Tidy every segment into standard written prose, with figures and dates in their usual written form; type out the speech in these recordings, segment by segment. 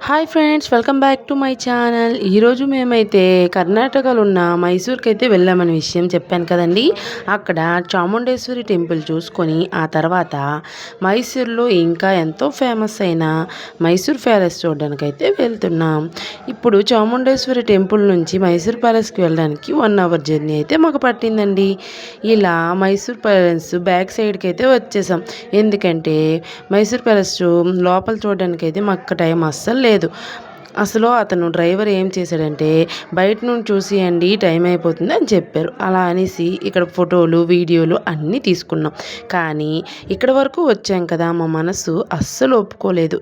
Hi friends, welcome back to my channel. ఈరోజు మేమైతే కర్ణాటకలో ఉన్న మైసూర్కి అయితే వెళ్ళామనే విషయం చెప్పాను కదండి. అక్కడ చాముండేశ్వరి టెంపుల్ చూసుకొని ఆ తర్వాత మైసూర్లో ఇంకా ఎంతో ఫేమస్ అయిన మైసూర్ ప్యాలెస్ చూడడానికి అయితే వెళ్తున్నాం. ఇప్పుడు చాముండేశ్వరి టెంపుల్ నుంచి మైసూర్ ప్యాలెస్కి వెళ్ళడానికి 1 అవర్ జర్నీ అయితే మాకు పట్టిందండి. ఇలా మైసూర్ ప్యాలెస్ బ్యాక్ సైడ్కి అయితే వచ్చేసాం. ఎందుకంటే మైసూర్ ప్యాలెస్ లోపల చూడడానికి అయితే మాకు టైం అస్సలు లేదు. అసలు అతను డ్రైవర్ ఏం చేశాడంటే, బయట నుండి చూసియండి టైం అయిపోతుంది అని చెప్పారు. అలా అనేసి ఇక్కడ ఫోటోలు వీడియోలు అన్నీ తీసుకున్నాం. కానీ ఇక్కడ వరకు వచ్చాం కదా, మా మనసు అస్సలు ఒప్పుకోలేదు.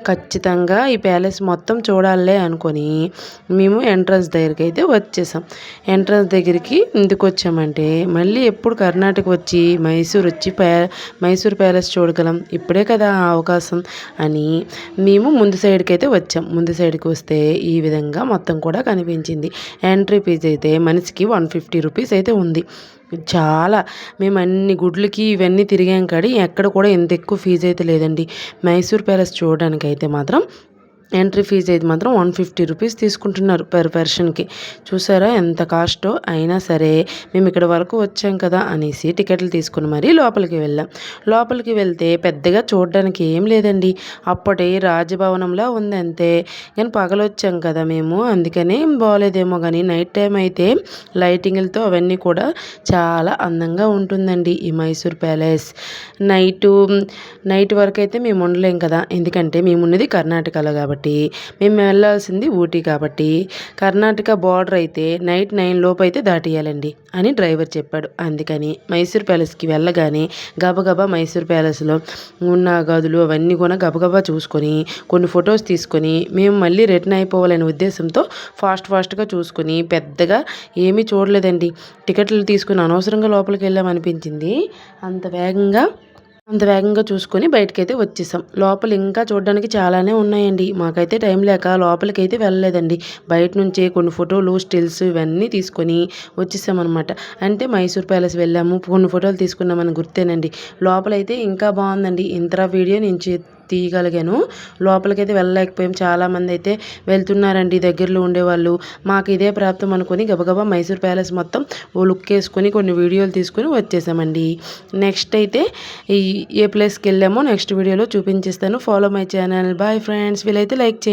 ఖచ్చితంగా ఈ ప్యాలెస్ మొత్తం చూడాలే అనుకొని మేము ఎంట్రన్స్ దగ్గరికి అయితే వచ్చేసాం. ఎంట్రన్స్ దగ్గరికి ఎందుకు వచ్చామంటే, మళ్ళీ ఎప్పుడు కర్ణాటక వచ్చి మైసూర్ వచ్చి మైసూర్ ప్యాలెస్ చూడగలం, ఇప్పుడే కదా ఆ అవకాశం అని మేము ముందు సైడ్కి అయితే వచ్చాం. ముందు సైడ్కి వస్తే ఈ విధంగా మొత్తం కూడా కనిపించింది. ఎంట్రీ ఫీజు అయితే మనిషికి 150 రూపీస్ అయితే ఉంది. చాలా మేము అన్ని గుడ్లకి ఇవన్నీ తిరిగాం కాడి ఎక్కడ కూడా ఇంత ఎక్కువ ఫీజు అయితే లేదండి. మైసూర్ ప్యాలెస్ చూడడానికి అయితే మాత్రం ఎంట్రీ ఫీజు అయితే మాత్రం 150 రూపీస్ తీసుకుంటున్నారు పర్ పర్సన్కి. చూసారా ఎంత కాస్టో. అయినా సరే మేము ఇక్కడ వరకు వచ్చాం కదా అనేసి టికెట్లు తీసుకుని మరీ లోపలికి వెళ్ళాం. లోపలికి వెళ్తే పెద్దగా చూడడానికి ఏం లేదండి. అప్పటి రాజభవనంలా ఉంది అంతే. కానీ పగలొచ్చాం కదా మేము, అందుకని బాగోలేదేమో. కానీ నైట్ టైం అయితే లైటింగ్లతో అవన్నీ కూడా చాలా అందంగా ఉంటుందండి ఈ మైసూర్ ప్యాలెస్. నైట్ వరకు అయితే మేము ఉండలేం కదా, ఎందుకంటే మేము ఉన్నది కర్ణాటకలో కాబట్టి. మేము వెళ్ళాల్సింది ఊటీ కాబట్టి కర్ణాటక బార్డర్ అయితే నైట్ 9 లోపు అయితే దాటియాలండి అని డ్రైవర్ చెప్పాడు. అందుకని మైసూర్ ప్యాలెస్కి వెళ్ళగానే గబగబా మైసూర్ ప్యాలెస్లో ఉన్న గదులు అవన్నీ కూడా గబగబా చూసుకొని కొన్ని ఫొటోస్ తీసుకొని మేము మళ్ళీ రిటర్న్ అయిపోవాలనే ఉద్దేశంతో ఫాస్ట్గా చూసుకొని పెద్దగా ఏమీ చూడలేదండి. టికెట్లు తీసుకుని అనవసరంగా లోపలికి వెళ్ళామనిపించింది. అంత వేగంగా చూసుకొని బయటకైతే వచ్చేసాం. లోపల ఇంకా చూడడానికి చాలానే ఉన్నాయండి. మాకైతే టైం లేక లోపలికైతే వెళ్ళలేదండి. బయట నుంచే కొన్ని ఫోటోలు స్టిల్స్ ఇవన్నీ తీసుకొని వచ్చేసామన్నమాట. అంటే మైసూర్ ప్యాలెస్ వెళ్ళాము, కొన్ని ఫోటోలు తీసుకున్నామని గుర్తేనండి. లోపలైతే ఇంకా బాగుందండి. ఇంత వీడియో నేను తీయగలిగాను. లోపలికైతే వెళ్ళలేకపోయాం. చాలామంది అయితే వెళ్తున్నారండి దగ్గరలో ఉండేవాళ్ళు. మాకు ఇదే ప్రాప్తం అనుకొని గబగబా మైసూర్ ప్యాలెస్ మొత్తం ఓ లుక్ వేసుకొని కొన్ని వీడియోలు తీసుకొని వచ్చేసామండి. నెక్స్ట్ అయితే ఏ ప్లేస్కి వెళ్ళామో నెక్స్ట్ వీడియోలో చూపించేస్తాను. Follow my channel. Bye friends. వీలైతే లైక్ చేయండి.